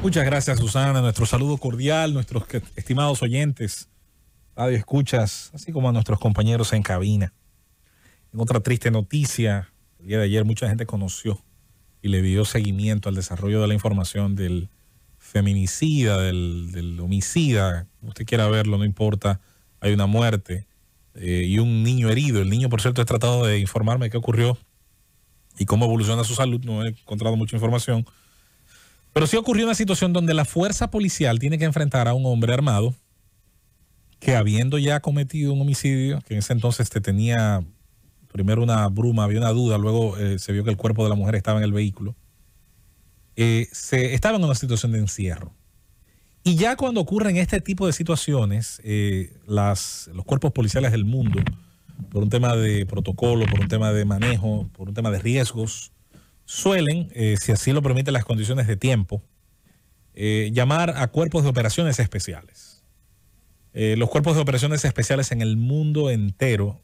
Muchas gracias, Susana. Nuestro saludo cordial, nuestros estimados oyentes, radio escuchas, así como a nuestros compañeros en cabina. En otra triste noticia, el día de ayer mucha gente conoció y le dio seguimiento al desarrollo de la información del feminicida, del homicida, como usted quiera verlo, no importa, hay una muerte y un niño herido. El niño, por cierto, he tratado de informarme qué ocurrió y cómo evoluciona su salud, no he encontrado mucha información. Pero sí ocurrió una situación donde la fuerza policial tiene que enfrentar a un hombre armado que, habiendo ya cometido un homicidio, que en ese entonces tenía primero una bruma, había una duda, luego se vio que el cuerpo de la mujer estaba en el vehículo, estaba en una situación de encierro. Y ya cuando ocurren este tipo de situaciones, los cuerpos policiales del mundo, por un tema de protocolo, por un tema de manejo, por un tema de riesgos, suelen, si así lo permiten las condiciones de tiempo, llamar a cuerpos de operaciones especiales. Los cuerpos de operaciones especiales en el mundo entero,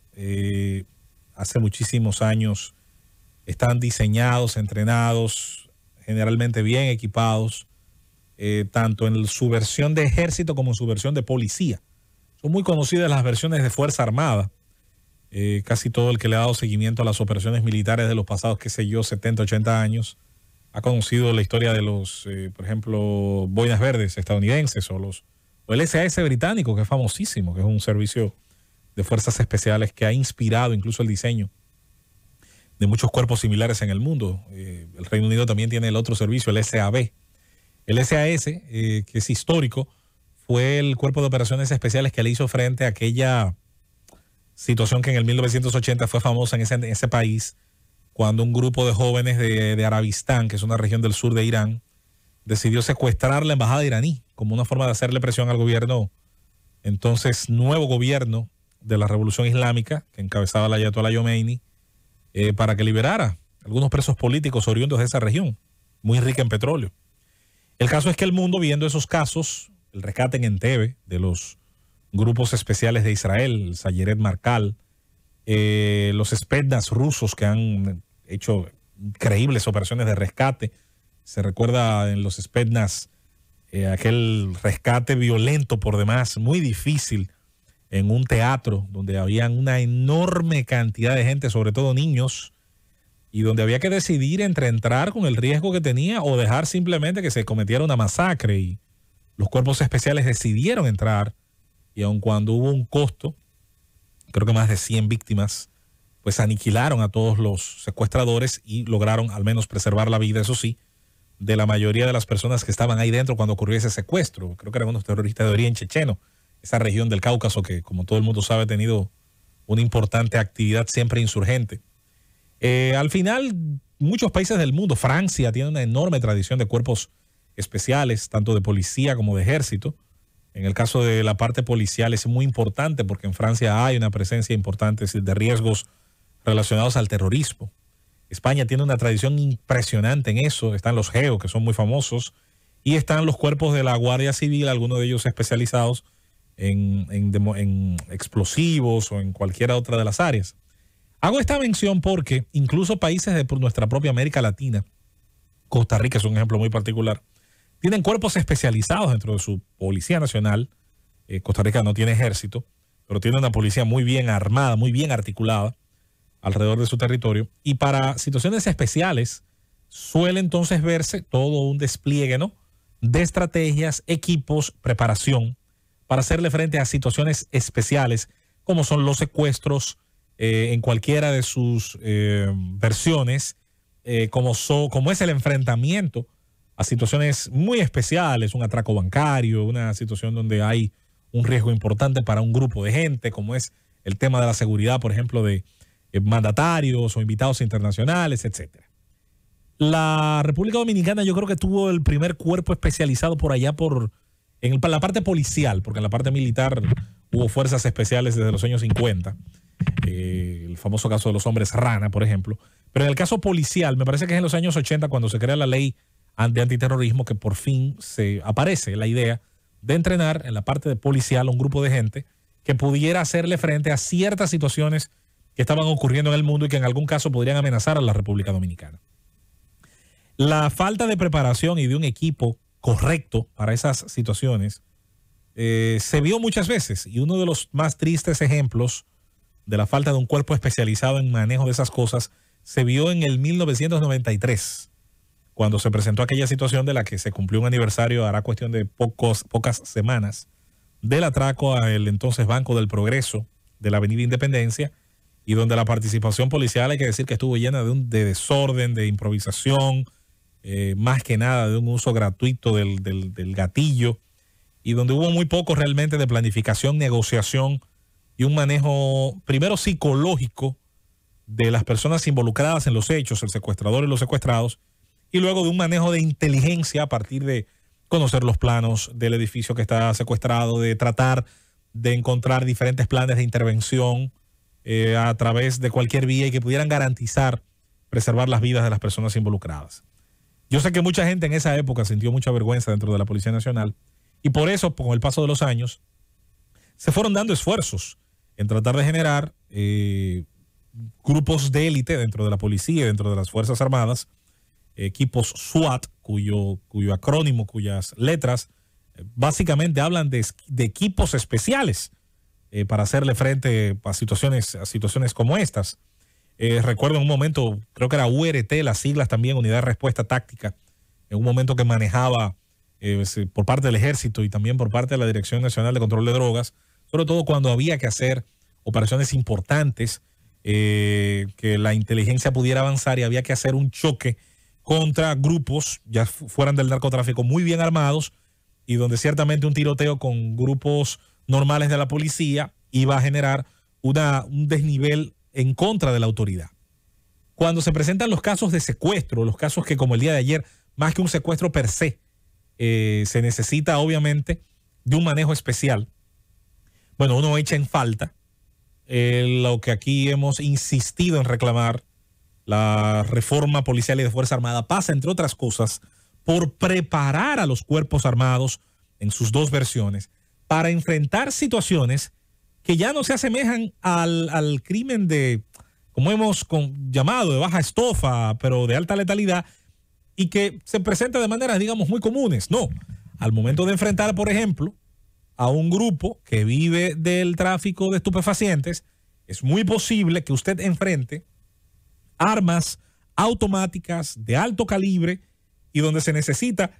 hace muchísimos años, están diseñados, entrenados, generalmente bien equipados, tanto en su versión de ejército como en su versión de policía. Son muy conocidas las versiones de Fuerza Armada. Casi todo el que le ha dado seguimiento a las operaciones militares de los pasados, qué sé yo, 70, 80 años, ha conocido la historia de los, por ejemplo, boinas verdes estadounidenses o el SAS británico, que es famosísimo, que es un servicio de fuerzas especiales que ha inspirado incluso el diseño de muchos cuerpos similares en el mundo. El Reino Unido también tiene el otro servicio, el SAB. El SAS, que es histórico, fue el cuerpo de operaciones especiales que le hizo frente a aquella situación que en el 1980 fue famosa en ese país, cuando un grupo de jóvenes de Arabistán, que es una región del sur de Irán, decidió secuestrar la embajada iraní como una forma de hacerle presión al gobierno, entonces nuevo gobierno de la Revolución Islámica, que encabezaba el Ayatollah Khomeini, para que liberara algunos presos políticos oriundos de esa región, muy rica en petróleo. El caso es que el mundo, viendo esos casos, el rescate en Entebbe de los grupos especiales de Israel, el Sayeret Markal, los Spetsnaz rusos que han hecho increíbles operaciones de rescate. Se recuerda en los Spetsnaz aquel rescate violento por demás, muy difícil, en un teatro donde había una enorme cantidad de gente, sobre todo niños, y donde había que decidir entre entrar con el riesgo que tenía o dejar simplemente que se cometiera una masacre. Y los cuerpos especiales decidieron entrar, y aun cuando hubo un costo, creo que más de 100 víctimas, pues aniquilaron a todos los secuestradores y lograron al menos preservar la vida, eso sí, de la mayoría de las personas que estaban ahí dentro cuando ocurrió ese secuestro. Creo que eran unos terroristas de origen checheno, esa región del Cáucaso que, como todo el mundo sabe, ha tenido una importante actividad siempre insurgente. Al final, muchos países del mundo, Francia tiene una enorme tradición de cuerpos especiales, tanto de policía como de ejército. En el caso de la parte policial es muy importante porque en Francia hay una presencia importante de riesgos relacionados al terrorismo. España tiene una tradición impresionante en eso. Están los GEO, que son muy famosos, y están los cuerpos de la Guardia Civil, algunos de ellos especializados en explosivos o en cualquiera otra de las áreas. Hago esta mención porque incluso países de nuestra propia América Latina, Costa Rica es un ejemplo muy particular, tienen cuerpos especializados dentro de su policía nacional. Costa Rica no tiene ejército, pero tiene una policía muy bien armada, muy bien articulada alrededor de su territorio. Y para situaciones especiales suele entonces verse todo un despliegue, ¿no?, de estrategias, equipos, preparación para hacerle frente a situaciones especiales como son los secuestros en cualquiera de sus versiones, como es el enfrentamiento a situaciones muy especiales, un atraco bancario, una situación donde hay un riesgo importante para un grupo de gente, como es el tema de la seguridad, por ejemplo, de mandatarios o invitados internacionales, etcétera. La República Dominicana yo creo que tuvo el primer cuerpo especializado por allá en la parte policial, porque en la parte militar hubo fuerzas especiales desde los años 50, el famoso caso de los hombres rana, por ejemplo. Pero en el caso policial, me parece que es en los años 80 cuando se crea la ley de antiterrorismo que por fin se aparece la idea de entrenar en la parte de policial a un grupo de gente que pudiera hacerle frente a ciertas situaciones que estaban ocurriendo en el mundo y que en algún caso podrían amenazar a la República Dominicana. La falta de preparación y de un equipo correcto para esas situaciones, se vio muchas veces. Y uno de los más tristes ejemplos de la falta de un cuerpo especializado en manejo de esas cosas se vio en el 1993, cuando se presentó aquella situación de la que se cumplió un aniversario, hará cuestión de pocas semanas, del atraco al entonces Banco del Progreso de la Avenida Independencia, y donde la participación policial, hay que decir que estuvo llena de desorden, de improvisación, más que nada de un uso gratuito del gatillo, y donde hubo muy poco realmente de planificación, negociación y un manejo, primero psicológico, de las personas involucradas en los hechos, el secuestrador y los secuestrados, y luego de un manejo de inteligencia a partir de conocer los planos del edificio que está secuestrado, de tratar de encontrar diferentes planes de intervención a través de cualquier vía y que pudieran garantizar preservar las vidas de las personas involucradas. Yo sé que mucha gente en esa época sintió mucha vergüenza dentro de la Policía Nacional, y por eso, con el paso de los años, se fueron dando esfuerzos en tratar de generar grupos de élite dentro de la policía y dentro de las Fuerzas Armadas, equipos SWAT, cuyo acrónimo, cuyas letras básicamente hablan de equipos especiales para hacerle frente a situaciones como estas. Recuerdo en un momento, creo que era URT, las siglas también, Unidad de Respuesta Táctica, en un momento que manejaba por parte del Ejército y también por parte de la Dirección Nacional de Control de Drogas, sobre todo cuando había que hacer operaciones importantes, que la inteligencia pudiera avanzar y había que hacer un choque contra grupos, ya fueran del narcotráfico, muy bien armados, y donde ciertamente un tiroteo con grupos normales de la policía iba a generar un desnivel en contra de la autoridad. Cuando se presentan los casos de secuestro, los casos que como el día de ayer, más que un secuestro per se, se necesita obviamente de un manejo especial. Bueno, uno echa en falta lo que aquí hemos insistido en reclamar. La reforma policial y de Fuerza Armada pasa, entre otras cosas, por preparar a los cuerpos armados en sus dos versiones para enfrentar situaciones que ya no se asemejan al crimen de, como hemos llamado, de baja estofa, pero de alta letalidad, y que se presenta de maneras, digamos, muy comunes. No, al momento de enfrentar, por ejemplo, a un grupo que vive del tráfico de estupefacientes, es muy posible que usted enfrente armas automáticas de alto calibre y donde se necesita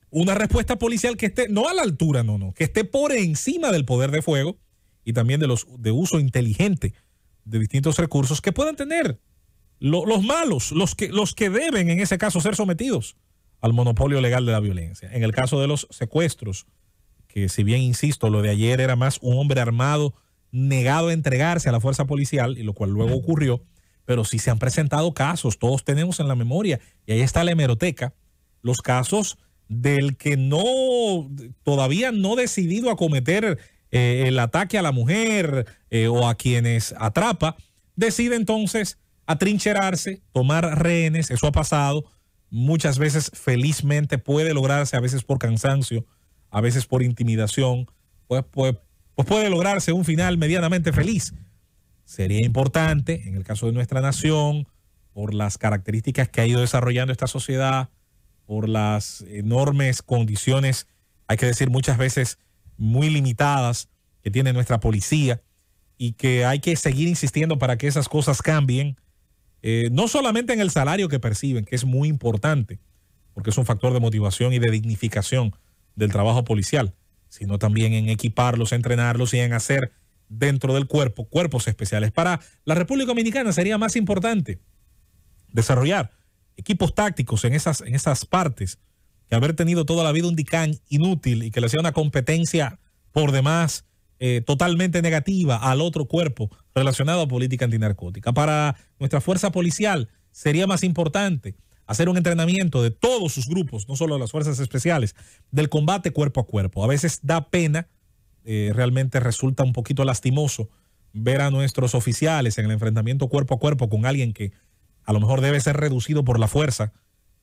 una respuesta policial que esté no a la altura, que esté por encima del poder de fuego y también de uso inteligente de distintos recursos que puedan tener los malos, los que deben en ese caso ser sometidos al monopolio legal de la violencia. En el caso de los secuestros, que si bien insisto, lo de ayer era más un hombre armado negado a entregarse a la fuerza policial, y lo cual luego ocurrió, pero sí se han presentado casos, todos tenemos en la memoria, y ahí está la hemeroteca, los casos del que todavía no decidido a cometer el ataque a la mujer o a quienes atrapa, decide entonces atrincherarse, tomar rehenes. Eso ha pasado muchas veces, felizmente puede lograrse, a veces por cansancio, a veces por intimidación, pues puede lograrse un final medianamente feliz. Sería importante, en el caso de nuestra nación, por las características que ha ido desarrollando esta sociedad, por las enormes condiciones, hay que decir muchas veces muy limitadas, que tiene nuestra policía, y que hay que seguir insistiendo para que esas cosas cambien, no solamente en el salario que perciben, que es muy importante, porque es un factor de motivación y de dignificación del trabajo policial, sino también en equiparlos, entrenarlos y en hacer dentro del cuerpos especiales. Para la República Dominicana sería más importante desarrollar equipos tácticos en esas partes que haber tenido toda la vida un DICAN inútil y que le sea una competencia por demás totalmente negativa al otro cuerpo relacionado a política antinarcótica. Para nuestra fuerza policial sería más importante hacer un entrenamiento de todos sus grupos, no solo de las fuerzas especiales, del combate cuerpo a cuerpo. A veces da pena, realmente resulta un poquito lastimoso ver a nuestros oficiales en el enfrentamiento cuerpo a cuerpo con alguien que a lo mejor debe ser reducido por la fuerza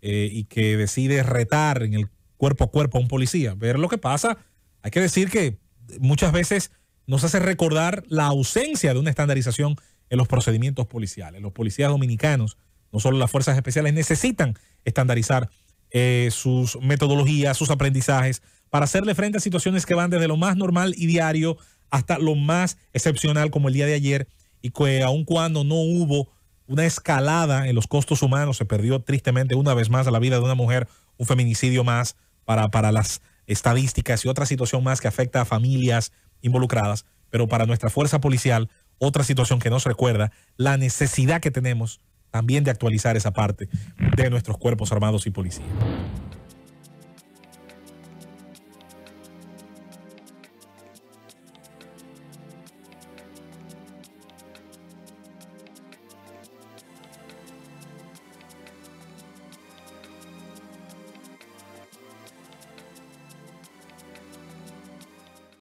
y que decide retar en el cuerpo a cuerpo a un policía. Ver lo que pasa, hay que decir que muchas veces nos hace recordar la ausencia de una estandarización en los procedimientos policiales. Los policías dominicanos, no solo las fuerzas especiales, necesitan estandarizar sus metodologías, sus aprendizajes, para hacerle frente a situaciones que van desde lo más normal y diario hasta lo más excepcional como el día de ayer, y que aun cuando no hubo una escalada en los costos humanos, se perdió tristemente una vez más la vida de una mujer, un feminicidio más para las estadísticas y otra situación más que afecta a familias involucradas, pero para nuestra fuerza policial, otra situación que nos recuerda la necesidad que tenemos también de actualizar esa parte de nuestros cuerpos armados y policías.